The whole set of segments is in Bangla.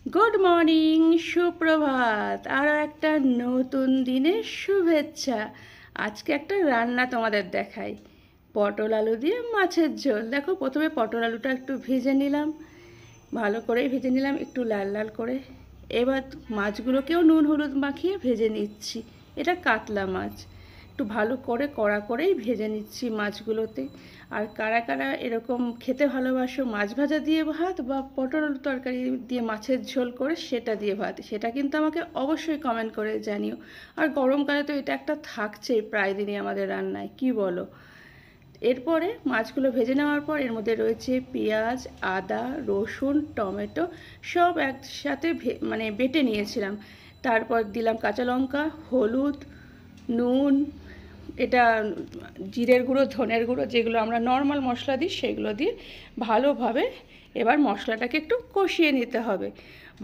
গুড মর্নিং, সুপ্রভাত। আরও একটা নতুন দিনের শুভেচ্ছা। আজকে একটা রান্না তোমাদের দেখাই, পটল আলু দিয়ে মাছের ঝোল। দেখো, প্রথমে পটল আলুটা একটু ভেজে নিলাম, ভালো করে ভেজে নিলাম একটু লাল লাল করে। এবার মাছগুলোকেও নুন হলুদ মাখিয়ে ভেজে নিচ্ছি। এটা কাতলা মাছ, একটু ভালো করে কড়া করেই ভেজে নিচ্ছি মাছগুলোতে। আর কারা কারা এরকম খেতে ভালোবাসো, মাছ ভাজা দিয়ে ভাত বা পটল আলু তরকারি দিয়ে মাছের ঝোল করে সেটা দিয়ে ভাত, সেটা কিন্তু আমাকে অবশ্যই কমেন্ট করে জানিও। আর গরমকালে তো এটা একটা থাকছেই প্রায় দিনই আমাদের রান্নায়, কি বলো? এরপরে মাছগুলো ভেজে নেওয়ার পর এর মধ্যে রয়েছে পেঁয়াজ, আদা, রসুন, টমেটো, সব একসাথে বেটে নিয়েছিলাম। তারপর দিলাম কাঁচা লঙ্কা, হলুদ, নুন, এটা জিরের গুঁড়ো, ধনের গুঁড়ো, যেগুলো আমরা নর্মাল মশলা দিই সেগুলো দিয়ে ভালোভাবে এবার মশলাটাকে একটু কষিয়ে নিতে হবে।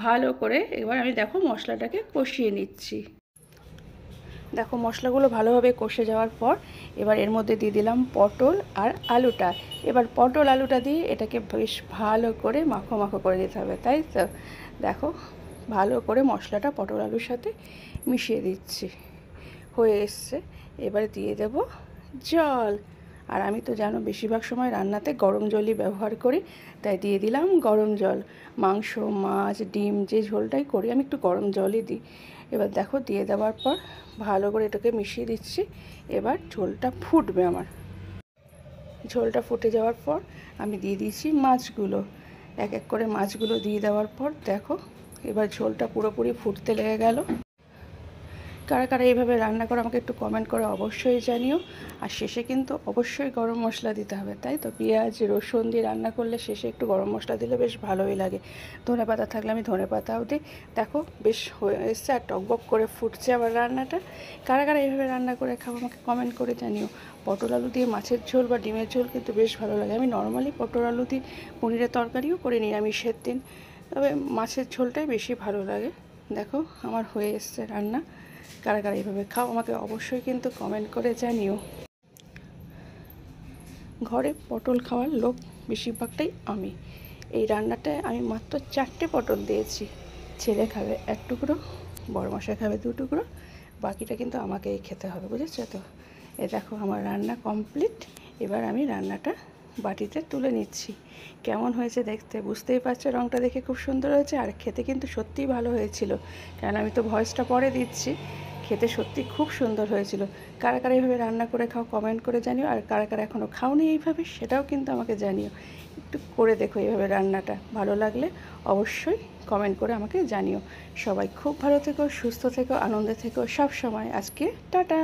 ভালো করে এবার আমি দেখো মশলাটাকে কষিয়ে নিচ্ছি। দেখো মশলাগুলো ভালোভাবে কষে যাওয়ার পর এবার এর মধ্যে দিয়ে দিলাম পটল আর আলুটা। এবার পটল আলুটা দিয়ে এটাকে বেশ ভালো করে মাখো মাখো করে দিতে হবে, তাই তো? দেখো ভালো করে মশলাটা পটল আলুর সাথে মিশিয়ে দিচ্ছি, হয়ে এসছে। এবারে দিয়ে দেব জল। আর আমি তো জানো বেশিরভাগ সময় রান্নাতে গরম জলই ব্যবহার করি, তাই দিয়ে দিলাম গরম জল। মাংস, মাছ, ডিম যে ঝোলটাই করি আমি একটু গরম জলই দিই। এবার দেখো দিয়ে দেওয়ার পর ভালো করে এটাকে মিশিয়ে দিচ্ছি। এবার ঝোলটা ফুটবে আমার। ঝোলটা ফুটে যাওয়ার পর আমি দিয়ে দিয়েছি মাছগুলো। এক এক করে মাছগুলো দিয়ে দেওয়ার পর দেখো এবার ঝোলটা পুরোপুরি ফুটতে লেগে গেল। কারা কারা এইভাবে রান্না করে আমাকে একটু কমেন্ট করে অবশ্যই জানিও। আর শেষে কিন্তু অবশ্যই গরম মশলা দিতে হবে, তাই তো? পেঁয়াজ রসুন দিয়ে রান্না করলে শেষে একটু গরম মশলা দিলে বেশ ভালোই লাগে। ধনে পাতা থাকলে আমি ধনে পাতাও দিই। দেখো বেশ হয়ে এসছে আর টকবক করে ফুটছে আবার রান্নাটা। কারা কারা এইভাবে রান্না করে খাবো আমাকে কমেন্ট করে জানিও। পটল আলু দিয়ে মাছের ঝোল বা ডিমের ঝোল কিন্তু বেশ ভালো লাগে। আমি নর্মালি পটল আলু দিয়ে পনিরের তরকারিও করে নিরামিষের দিন, তবে মাছের ঝোলটাই বেশি ভালো লাগে। দেখো আমার হয়ে এসছে রান্না। কারা কারা এইভাবে খাও আমাকে অবশ্যই কিন্তু কমেন্ট করে জানিও। ঘরে পটল খাওয়ার লোক বেশিরভাগটাই আমি। এই রান্নাটায় আমি মাত্র 4টে পটল দিয়েছি। ছেলে খাবে 1 টুকরো, বড় মশাই খাবে 2 টুকরো, বাকিটা কিন্তু আমাকেই খেতে হবে, বুঝেছো তো? এ দেখো আমার রান্না কমপ্লিট। এবার আমি রান্নাটা বাটিতে তুলে নিচ্ছি। কেমন হয়েছে দেখতে বুঝতেই পারছো, রঙটা দেখে খুব সুন্দর হয়েছে। আর খেতে কিন্তু সত্যিই ভালো হয়েছিল, কারণ আমি তো ভয়েসটা পরে দিচ্ছি। খেতে সত্যি খুব সুন্দর হয়েছিল। কারা কারা এইভাবে রান্না করে খাও কমেন্ট করে জানিও। আর কারা কারা এখনও খাওনি এইভাবে সেটাও কিন্তু আমাকে জানিও। একটু করে দেখো এইভাবে রান্নাটা, ভালো লাগলে অবশ্যই কমেন্ট করে আমাকে জানিও। সবাই খুব ভালো থেকো, সুস্থ থেকো, আনন্দে থেকো সব সময়। আজকে টাটা।